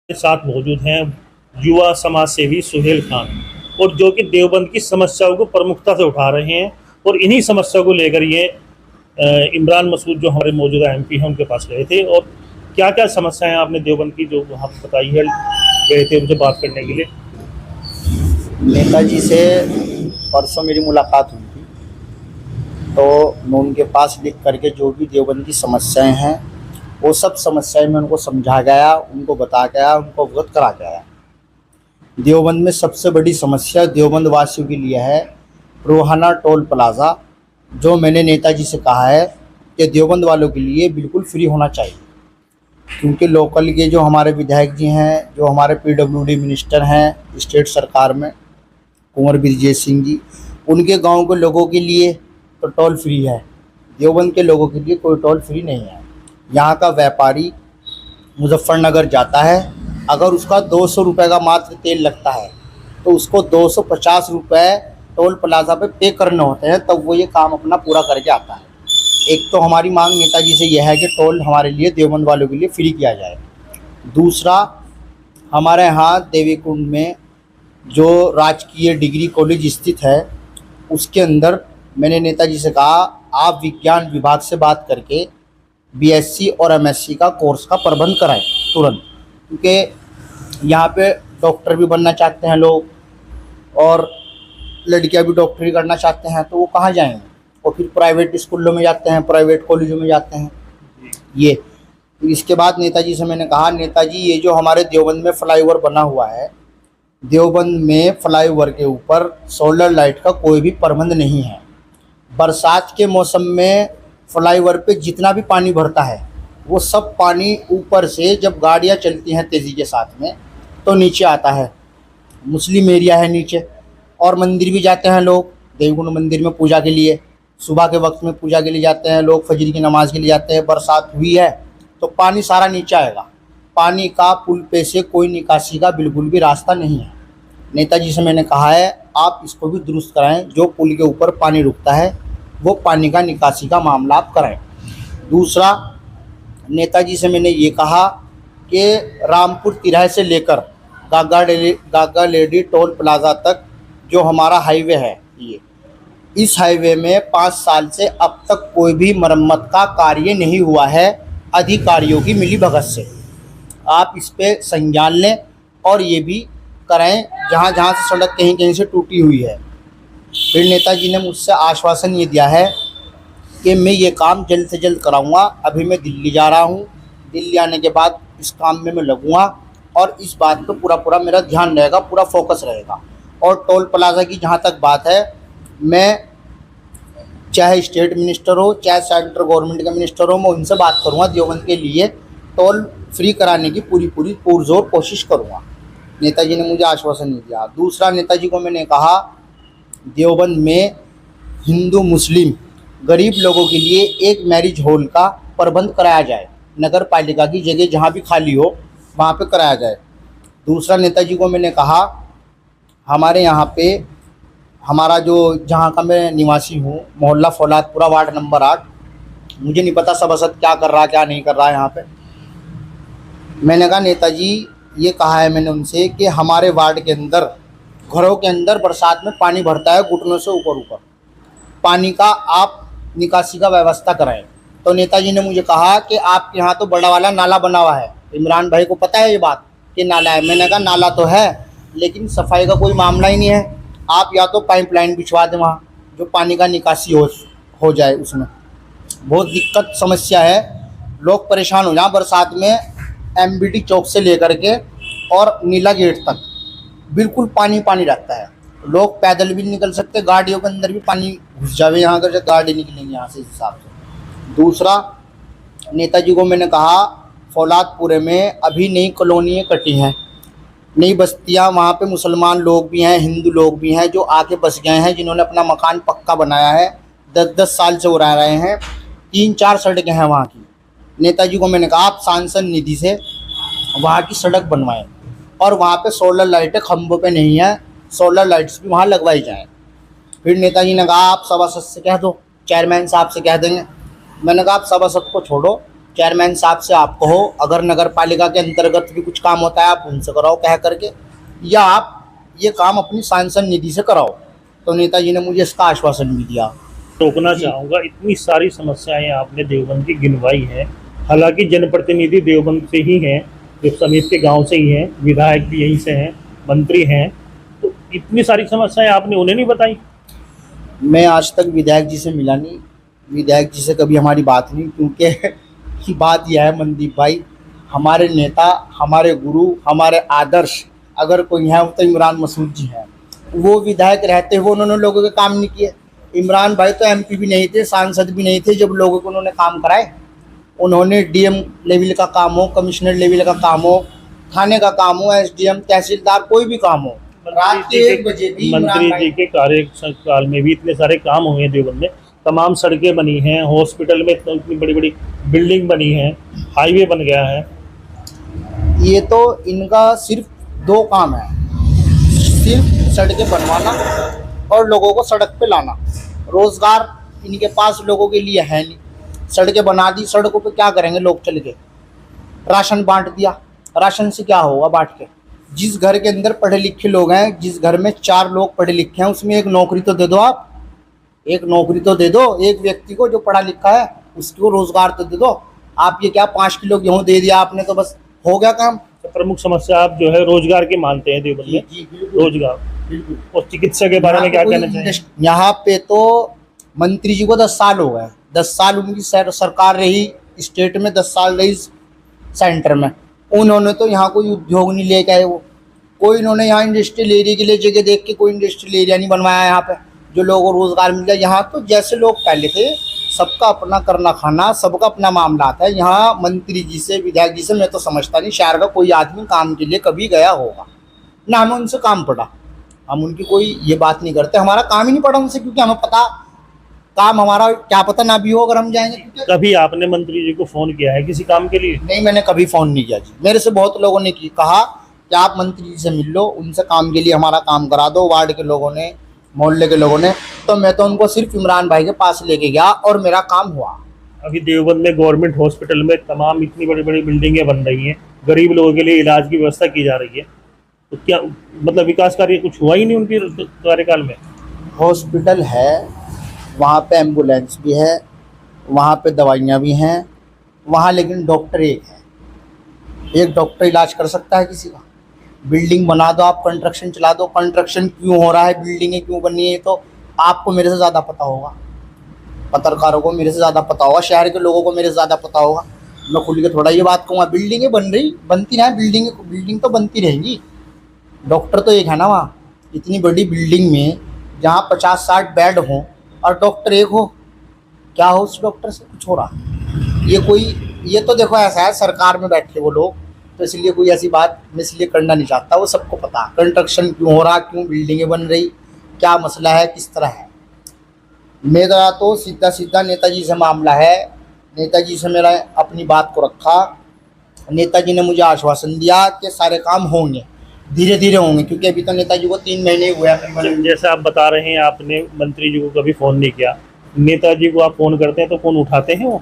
के साथ मौजूद हैं युवा समाज सेवी सुहेल खान, और जो कि देवबंद की समस्याओं को प्रमुखता से उठा रहे हैं। और इन्हीं समस्याओं को लेकर ये इमरान मसूद जो हमारे मौजूदा एमपी हैं उनके पास गए थे। और क्या क्या समस्याएं आपने देवबंद की जो वहाँ बताई है, गए थे उनसे बात करने के लिए। नेताजी से परसों मेरी मुलाकात हुई थी, तो मैं उनके पास लिख करके जो भी देवबंद की समस्याएं हैं वो सब समस्याएं मैं उनको समझा गया, उनको बता गया, उनको अवगत करा गया। देवबंद में सबसे बड़ी समस्या देवबंद वासियों के लिए है रोहाना टोल प्लाज़ा, जो मैंने नेताजी से कहा है कि देवबंद वालों के लिए बिल्कुल फ्री होना चाहिए। क्योंकि लोकल के जो हमारे विधायक जी हैं, जो हमारे पीडब्ल्यूडी मिनिस्टर हैं स्टेट सरकार में, कुंवर ब्रिजेश सिंह जी, उनके गांव के लोगों के लिए तो टोल फ्री है, देवबंद के लोगों के लिए कोई टोल फ्री नहीं है। यहाँ का व्यापारी मुजफ्फरनगर जाता है, अगर उसका 200 रुपये का मात्र तेल लगता है तो उसको 250 रुपये टोल प्लाज़ा पे पे करने होते हैं, तब वो ये काम अपना पूरा करके आता है। एक तो हमारी मांग नेताजी से यह है कि टोल हमारे लिए देवबंद वालों के लिए फ्री किया जाए। दूसरा, हमारे यहाँ देवीकुंड में जो राजकीय डिग्री कॉलेज स्थित है उसके अंदर मैंने नेताजी से कहा आप विज्ञान विभाग से बात करके बीएससी और एमएससी का कोर्स का प्रबंध कराएं तुरंत, क्योंकि यहाँ पे डॉक्टर भी बनना चाहते हैं लोग और लड़कियाँ भी डॉक्टरी करना चाहते हैं, तो वो कहाँ जाएंगे, और फिर प्राइवेट स्कूलों में जाते हैं, प्राइवेट कॉलेजों में जाते हैं। ये इसके बाद नेताजी से मैंने कहा नेताजी ये जो हमारे देवबंद में फ्लाईओवर बना हुआ है, देवबंद में फ्लाईओवर के ऊपर सोलर लाइट का कोई भी प्रबंध नहीं है। बरसात के मौसम में फ्लाईओवर पे जितना भी पानी भरता है वो सब पानी ऊपर से जब गाड़ियाँ चलती हैं तेज़ी के साथ में तो नीचे आता है। मुस्लिम एरिया है नीचे, और मंदिर भी जाते हैं लोग देवकुंड मंदिर में पूजा के लिए, सुबह के वक्त में पूजा के लिए जाते हैं लोग, फजर की नमाज़ के लिए जाते हैं। बरसात हुई है तो पानी सारा नीचे आएगा, पानी का पुल पे से कोई निकासी का बिल्कुल भी रास्ता नहीं है। नेताजी से मैंने कहा है आप इसको भी दुरुस्त कराएं, जो पुल के ऊपर पानी रुकता है वो पानी का निकासी का मामला आप कराएं। दूसरा, नेताजी से मैंने ये कहा कि रामपुर तिराहे से लेकर गागा लेडी टोल प्लाज़ा तक जो हमारा हाईवे है, ये इस हाईवे में 5 साल से अब तक कोई भी मरम्मत का कार्य नहीं हुआ है अधिकारियों की मिलीभगत से। आप इस पे संज्ञान लें और ये भी करें जहाँ जहाँ से सड़क कहीं कहीं से टूटी हुई है। फिर नेताजी ने मुझसे आश्वासन ये दिया है कि मैं ये काम जल्द से जल्द कराऊंगा। अभी मैं दिल्ली जा रहा हूँ, दिल्ली आने के बाद इस काम में मैं लगूंगा और इस बात पे पूरा मेरा ध्यान रहेगा, पूरा फोकस रहेगा। और टोल प्लाज़ा की जहाँ तक बात है, मैं चाहे स्टेट मिनिस्टर हो चाहे सेंट्रल गवर्नमेंट का मिनिस्टर हो, मैं उनसे बात करूँगा, देवबंद के लिए टोल फ्री कराने की पूरी पुरजोर कोशिश करूँगा। नेताजी ने मुझे आश्वासन नहीं दिया। दूसरा, नेताजी को मैंने कहा देवबंद में हिंदू मुस्लिम गरीब लोगों के लिए एक मैरिज हॉल का प्रबंध कराया जाए, नगर पालिका की जगह जहाँ भी खाली हो वहाँ पे कराया जाए। दूसरा, नेताजी को मैंने कहा हमारे यहाँ पे हमारा जो जहाँ का मैं निवासी हूँ, मोहल्ला फौलादपुरा, वार्ड नंबर 8, मुझे नहीं पता सभासद क्या कर रहा क्या नहीं कर रहा है यहाँ पे। मैंने कहा नेताजी ये कहा है मैंने उनसे कि हमारे वार्ड के अंदर घरों के अंदर बरसात में पानी भरता है घुटनों से ऊपर, पानी का आप निकासी का व्यवस्था कराएं। तो नेताजी ने मुझे कहा कि आपके यहाँ तो बड़ा वाला नाला बना हुआ है, इमरान भाई को पता है ये बात कि नाला है। मैंने कहा नाला तो है लेकिन सफाई का कोई मामला ही नहीं है, आप या तो पाइपलाइन बिछवा दें वहाँ जो पानी का निकासी हो जाए। उसमें बहुत दिक्कत समस्या है, लोग परेशान हो जाए बरसात में। एमबीटी चौक से लेकर के और नीला गेट तक बिल्कुल पानी रहता है, लोग पैदल भी निकल सकते, गाड़ियों के अंदर भी पानी घुस जावे यहाँ कर, गाड़ी निकलेंगी यहाँ से इस हिसाब से। दूसरा, नेताजी को मैंने कहा फौलादपुरे में अभी नई कॉलोनियाँ कटी हैं, नई बस्तियाँ, वहाँ पे मुसलमान लोग भी हैं, हिंदू लोग भी हैं जो आके बस गए हैं, जिन्होंने अपना मकान पक्का बनाया है, 10-10 साल से वो रह रहे हैं। 3-4 सड़कें हैं वहाँ की। नेताजी को मैंने कहा आप सांसद निधि से वहाँ की सड़क बनवाएं और वहाँ पे सोलर लाइटें खंभों पे नहीं है, सोलर लाइट्स भी वहाँ लगवाई जाएं। फिर नेताजी ने कहा आप सभासद से कह दो, चेयरमैन साहब से कह देंगे। मैंने कहा आप सभासद को छोड़ो, चेयरमैन साहब से आप कहो, अगर नगर पालिका के अंतर्गत भी कुछ काम होता है आप उनसे कराओ कह करके, या आप ये काम अपनी सांसद निधि से कराओ। तो नेताजी ने मुझे इसका आश्वासन भी दिया। रोकना चाहूँगा, इतनी सारी समस्याएं आपने देवबंद की गिनवाई है, हालांकि जनप्रतिनिधि देवबंद से ही हैं, जो समीप के गांव से ही हैं, विधायक भी यहीं से हैं, मंत्री हैं, तो इतनी सारी समस्याएं आपने उन्हें नहीं बताई? मैं आज तक विधायक जी से मिला नहीं, विधायक जी से कभी हमारी बात नहीं, क्योंकि बात यह है मनदीप भाई, हमारे नेता, हमारे गुरु, हमारे आदर्श अगर कोई है तो इमरान मसूद जी हैं। वो विधायक रहते हुए उन्होंने लोगों के काम नहीं किए। इमरान भाई तो एमपी भी नहीं थे, सांसद भी नहीं थे जब लोगों को उन्होंने काम कराए। उन्होंने डीएम लेवल का काम हो, कमिश्नर लेवल का काम हो, थाने का काम हो, एसडीएम, तहसीलदार, कोई भी काम हो, रात के 1 बजे भी मंत्री जी के कार्यकाल में भी इतने सारे काम हुए हैं देवबंद में, तमाम सड़कें बनी हैं, हॉस्पिटल में इतनी बड़ी बड़ी बिल्डिंग बनी है, हाईवे बन गया है। ये तो इनका सिर्फ 2 काम है, सिर्फ सड़कें बनवाना और लोगों को सड़क पे लाना। रोजगार इनके पास लोगों के लिए है नहीं। सड़कें बना दी, सड़कों पे क्या करेंगे लोग चल के? राशन बांट दिया, राशन से क्या होगा बांट के? जिस घर के अंदर पढ़े लिखे लोग हैं, जिस घर में 4 लोग पढ़े लिखे हैं, उसमें एक नौकरी तो दे दो आप, एक नौकरी तो दे दो एक व्यक्ति को जो पढ़ा लिखा है, उसको रोजगार तो दे दो। आप ये क्या 5 किलो गेहूँ दे दिया आपने तो बस हो गया काम? तो प्रमुख समस्या आप जो है रोजगार की मानते हैं देवबंद में? रोजगार और चिकित्सा के बारे में क्या कहना चाहिए? यहाँ पे तो मंत्री जी को 10 साल हो गए, 10 साल उनकी सरकार रही, स्टेट में 10 साल रही सेंटर में, उन्होंने तो यहाँ कोई उद्योग नहीं लेके आए। वो कोई इन्होंने यहाँ इंडस्ट्रियल एरिया के लिए जगह देख के कोई इंडस्ट्रियल एरिया नहीं बनवाया यहाँ पे जो लोगों को रोजगार मिल जाए। यहाँ तो जैसे लोग पहले थे, सबका अपना करना खाना, सबका अपना मामला आता है। यहाँ मंत्री जी से, विधायक जी से मैं तो समझता नहीं शहर का कोई आदमी काम के लिए कभी गया होगा, ना हमें उनसे काम पड़ा। हम उनकी कोई ये बात नहीं करते, हमारा काम ही नहीं पड़ा उनसे, क्योंकि हमें पता काम हमारा क्या पता ना भी हो अगर हम जाएंगे। कभी आपने मंत्री जी को फोन किया है किसी काम के लिए? नहीं, मैंने कभी फ़ोन नहीं किया जी। मेरे से बहुत लोगों ने कहा कि आप मंत्री जी से मिल लो, उनसे काम के लिए हमारा काम करा दो, वार्ड के लोगों ने, मोहल्ले के लोगों ने। तो मैं तो उनको सिर्फ इमरान भाई के पास लेके गया और मेरा काम हुआ। अभी देवबंद में गवर्नमेंट हॉस्पिटल में तमाम इतनी बड़ी बड़ी बिल्डिंगें बन रही हैं, गरीब लोगों के लिए इलाज की व्यवस्था की जा रही है, तो क्या मतलब विकास कार्य कुछ हुआ ही नहीं उनके कार्यकाल में? हॉस्पिटल है, वहाँ पे एम्बुलेंस भी है, वहाँ पे दवाइयाँ भी हैं, वहाँ लेकिन डॉक्टर एक है। एक डॉक्टर इलाज कर सकता है किसी का? बिल्डिंग बना दो आप, कंस्ट्रक्शन चला दो। कंस्ट्रक्शन क्यों हो रहा है, बिल्डिंगें क्यों बनी है, तो आपको मेरे से ज़्यादा पता होगा, पत्रकारों को मेरे से ज़्यादा पता होगा, शहर के लोगों को मेरे से ज़्यादा पता होगा। मैं खुल के थोड़ा ये बात कहूँगा, बिल्डिंगें बनती ना, बिल्डिंग तो बनती रहेंगी, डॉक्टर तो एक है ना वहाँ। इतनी बड़ी बिल्डिंग में जहाँ 50-60 बेड हों और डॉक्टर एक हो, क्या हो उस डॉक्टर से? कुछ हो रहा ये तो देखो ऐसा है, सरकार में बैठे वो लोग, तो इसलिए कोई ऐसी बात मैं इसलिए करना नहीं चाहता। वो सबको पता कंस्ट्रक्शन क्यों हो रहा, क्यों बिल्डिंगें बन रही, क्या मसला है, किस तरह है। मेरा तो सीधा नेताजी से मामला है। नेताजी से मेरा अपनी बात को रखा, नेताजी ने मुझे आश्वासन दिया कि सारे काम होंगे, धीरे धीरे होंगे, क्योंकि अभी तो नेताजी को 3 महीने हुए हैं। जैसे आप बता रहे हैं आपने मंत्री जी को कभी फ़ोन नहीं किया, नेताजी को आप फ़ोन करते हैं तो फ़ोन उठाते हैं वो?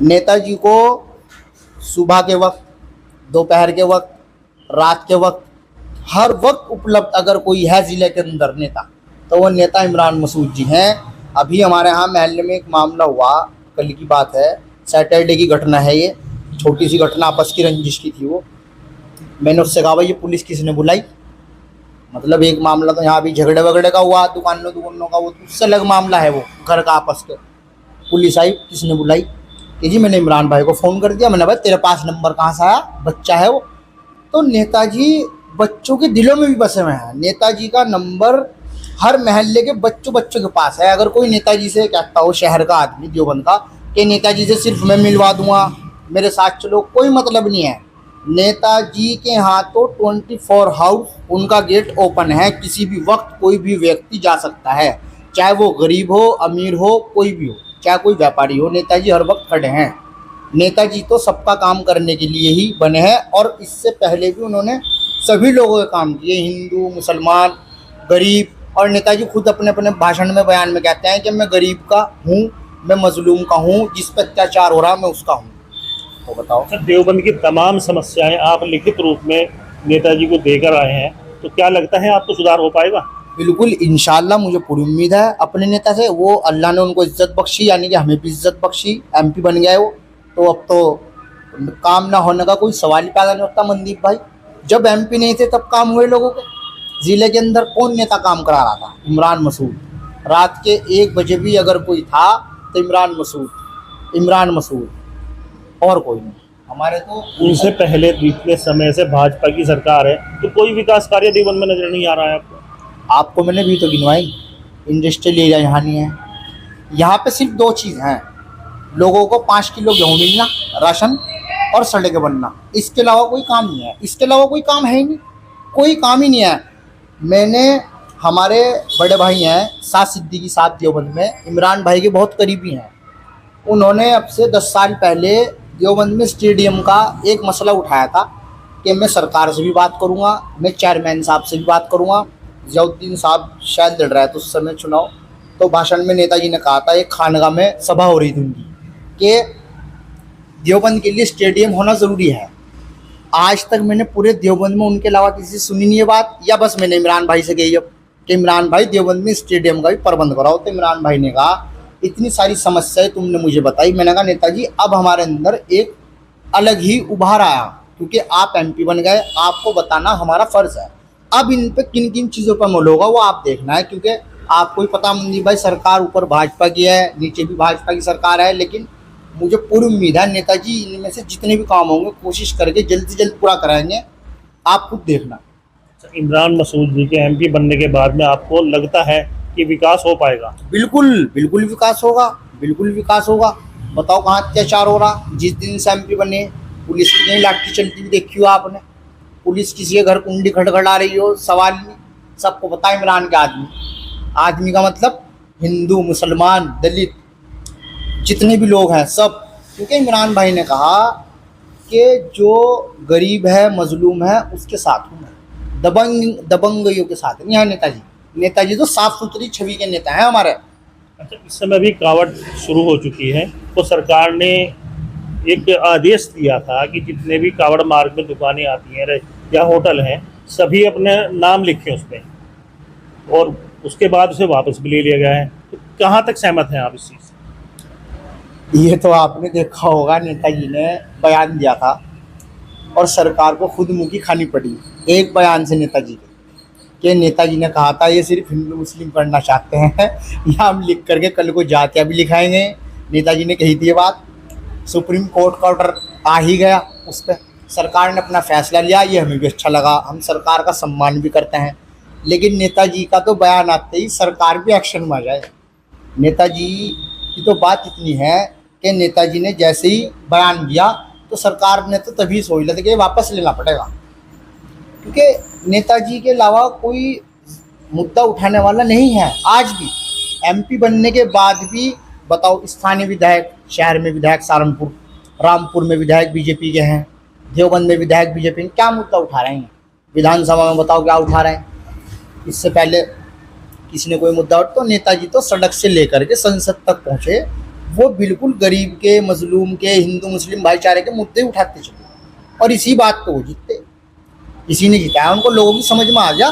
नेताजी को सुबह के वक्त, दोपहर के वक्त, रात के वक्त, हर वक्त उपलब्ध अगर कोई है ज़िले के अंदर नेता, तो वो नेता इमरान मसूद जी हैं। अभी हमारे यहाँ महल्ले में एक मामला हुआ, कल की बात है, सैटरडे की घटना है ये, छोटी सी घटना, आपस की रंजिश की थी वो। मैंने उससे कहा भाई ये पुलिस किसने बुलाई? मतलब एक मामला तो यहाँ भी झगड़े वगड़े का हुआ, दुकानों का, वो उससे अलग मामला है, वो घर का आपस के। पुलिस आई, किसने बुलाई? कि जी मैंने इमरान भाई को फ़ोन कर दिया। मैंने भाई तेरे पास नंबर कहाँ से आया? बच्चा है वो। तो नेताजी बच्चों के दिलों में भी बसे हुए हैं। नेताजी का नंबर हर महल्ले के बच्चों के पास है। अगर कोई नेताजी से कहता हो, शहर का आदमी देवबंद का, कि नेताजी से सिर्फ मैं मिलवा दूंगा, मेरे साथ चलो, कोई मतलब नहीं है। नेताजी के यहाँ तो 24 हाउस उनका गेट ओपन है, किसी भी वक्त कोई भी व्यक्ति जा सकता है, चाहे वो गरीब हो, अमीर हो, कोई भी हो, चाहे कोई व्यापारी हो, नेताजी हर वक्त खड़े हैं। नेताजी तो सबका काम करने के लिए ही बने हैं, और इससे पहले भी उन्होंने सभी लोगों के काम किए, हिंदू, मुसलमान, गरीब। और नेताजी खुद अपने अपने भाषण में, बयान में कहते हैं कि मैं गरीब का हूँ, मैं मजलूम का हूँ, जिस पर अत्याचार हो रहा मैं उसका हूँ। तो बताओ। सर, देवबंद की तमाम समस्याएं आप लिखित रूप में नेताजी को देकर आए हैं, तो क्या लगता है आपको सुधार हो पाएगा? बिल्कुल इंशाल्लाह, मुझे पूरी उम्मीद है अपने नेता से। वो अल्लाह ने उनको इज्जत बख्शी, यानी कि हमें भी इज्जत बख्शी, एमपी बन गए वो, तो अब तो काम ना होने का कोई सवाल ही पैदा नहीं होता। मनदीप भाई, जब एमपी नहीं थे तब काम हुए लोगों के। ज़िले के अंदर कौन नेता काम करा रहा था? इमरान मसूद। रात के 1 बजे भी अगर कोई था तो इमरान मसूद, और कोई नहीं। हमारे तो उनसे पहले इतने समय से भाजपा की सरकार है, तो कोई विकास कार्य देवबंद में नजर नहीं आ रहा है आपको? आपको मैंने भी तो गिनवाई। इंडस्ट्रियल एरिया यहाँ नहीं है। यहाँ पे सिर्फ 2 चीज़ हैं, लोगों को 5 किलो गेहूँ मिलना, राशन, और सड़कें बनना। इसके अलावा कोई काम नहीं है। इसके अलावा कोई काम है ही नहीं, कोई काम ही नहीं है। मैंने, हमारे बड़े भाई हैं साद सिद्दीकी साहब देवबंद में, इमरान भाई के बहुत करीबी हैं। उन्होंने अब से 10 साल पहले देवबंद में स्टेडियम का एक मसला उठाया था कि मैं सरकार से भी बात करूंगा, मैं चेयरमैन साहब से भी बात करूंगा। ज़ियाउद्दीन साहब शायद लड़ रहा है तो उस समय चुनाव, तो भाषण में नेताजी ने कहा था, एक खानगा में सभा हो रही थी उनकी, कि देवबंद के लिए स्टेडियम होना ज़रूरी है। आज तक मैंने पूरे देवबंद में उनके अलावा किसी से सुनी नहीं ये बात, या बस मैंने इमरान भाई से कही अब कि इमरान भाई देवबंद में स्टेडियम का भी प्रबंध कराओ। तो इमरान भाई ने कहा, इतनी सारी समस्याएं तुमने मुझे बताई। मैंने कहा नेताजी, अब हमारे अंदर एक अलग ही उभार आया, क्योंकि आप एमपी बन गए, आपको बताना हमारा फ़र्ज़ है। अब इन पे किन किन चीज़ों पर अमल होगा वो आप देखना है, क्योंकि आपको ही पता मंदी भाई, सरकार ऊपर भाजपा की है, नीचे भी भाजपा की सरकार है। लेकिन मुझे पूरी उम्मीद है नेताजी इनमें से जितने भी काम होंगे कोशिश करके जल्द से जल्द पूरा कराएंगे। आप खुद देखना। इमरान मसूद जी के एमपी बनने के बाद में आपको लगता है कि विकास हो पाएगा? बिल्कुल बिल्कुल विकास होगा, बिल्कुल विकास होगा। बताओ कहाँ अत्याचार हो रहा। जिस दिन से एमपी बने, पुलिस की नहीं लाठी चलती हुई देखी हो आपने? पुलिस किसी के घर कुंडी खटखटा रही हो, सवाल नहीं। सबको पता है इमरान के आदमी का मतलब हिंदू, मुसलमान, दलित, जितने भी लोग हैं सब। क्योंकि इमरान भाई ने कहा कि जो गरीब है, मजलूम है, उसके साथ हूँ मैं, दबंगियों के साथ नहीं है नेताजी तो साफ सुथरी छवि के नेता हैं हमारे। अच्छा, इस समय भी कावड़ शुरू हो चुकी है, तो सरकार ने एक आदेश दिया था कि जितने भी कावड़ मार्ग में दुकानें आती हैं या होटल हैं, सभी अपने नाम लिखें उस पर, और उसके बाद उसे वापस भी ले लिया गया है। तो कहाँ तक सहमत हैं आप इस चीज़ से? ये तो आपने देखा होगा, नेताजी ने बयान दिया था और सरकार को खुद मुँह की खानी पड़ी एक बयान से नेताजी के, कि नेताजी ने कहा था ये सिर्फ हिंदू मुस्लिम करना चाहते हैं, या हम लिख करके कल को जातियाँ भी लिखाएंगे। नेताजी ने कही थी ये बात। सुप्रीम कोर्ट का ऑर्डर आ ही गया उस पर, सरकार ने अपना फैसला लिया, ये हमें भी अच्छा लगा, हम सरकार का सम्मान भी करते हैं। लेकिन नेताजी का तो बयान आते ही सरकार भी एक्शन में आ जाए। नेताजी की तो बात इतनी है कि नेताजी ने जैसे ही बयान दिया तो सरकार ने तो तभी सोच लिया था कि वापस लेना पड़ेगा, क्योंकि नेताजी के अलावा कोई मुद्दा उठाने वाला नहीं है आज भी। एमपी बनने के बाद भी बताओ, स्थानीय विधायक, शहर में विधायक सहारनपुर, रामपुर में विधायक बीजेपी के हैं, देवबंद में विधायक बीजेपी के, क्या मुद्दा उठा रहे हैं विधानसभा में? बताओ क्या उठा रहे हैं? इससे पहले किसी ने कोई मुद्दा उठा? तो नेताजी तो सड़क से लेकर के संसद तक पहुँचे, वो बिल्कुल गरीब के, मजलूम के, हिंदू मुस्लिम भाईचारे के मुद्दे उठाते चले, और इसी बात को वो जीतते, इसी ने जिताया। उनको लोगों की समझ में आ गया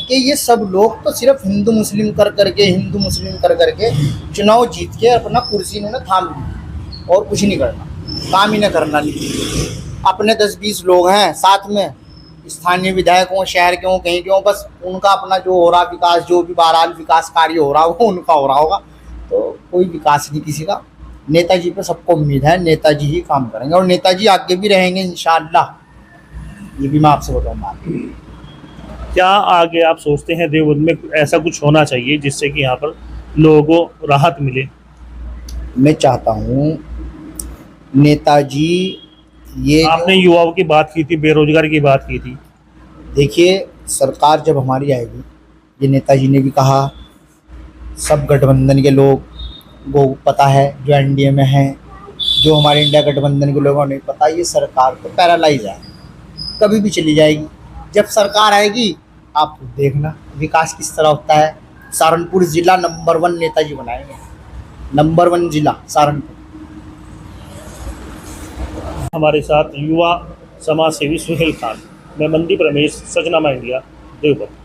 कि ये सब लोग तो सिर्फ हिंदू मुस्लिम कर करके चुनाव जीत के अपना कुर्सी इन्होंने थाम ली, और कुछ नहीं करना, काम ही नहीं करना। अपने 10-20 लोग हैं साथ में, स्थानीय विधायक हों, शहर के हों, कहीं के हों, बस उनका अपना जो हो रहा विकास, जो भी बहरहाल विकास कार्य हो रहा वो उनका हो रहा होगा, तो कोई विकास नहीं किसी का। नेताजी पे सबको उम्मीद है, नेताजी ही काम करेंगे और नेताजी आगे भी रहेंगे इंशाअल्लाह, ये भी मैं आपसे बताऊँगा। क्या आगे आप सोचते हैं देवबंद में ऐसा कुछ होना चाहिए जिससे कि यहाँ पर लोगों को राहत मिले? मैं चाहता हूँ नेताजी, ये आपने युवाओं की बात की थी, बेरोजगारी की बात की थी। देखिए, सरकार जब हमारी आएगी, ये नेताजी ने भी कहा, सब गठबंधन के लोग वो पता है, जो एनडीए में हैं, जो हमारे इंडिया गठबंधन के लोगों नहीं पता, ये सरकार तो पैरालाइज है, कभी भी चली जाएगी। जब सरकार आएगी आप देखना विकास किस तरह होता है। सहारनपुर ज़िला नंबर 1 नेताजी बनाएंगे, नंबर 1 ज़िला सहारनपुर। हमारे साथ युवा समाज सेवी सुहेल खान। मैं मनदीप रमेश, सचनामा इंडिया, देवबंद।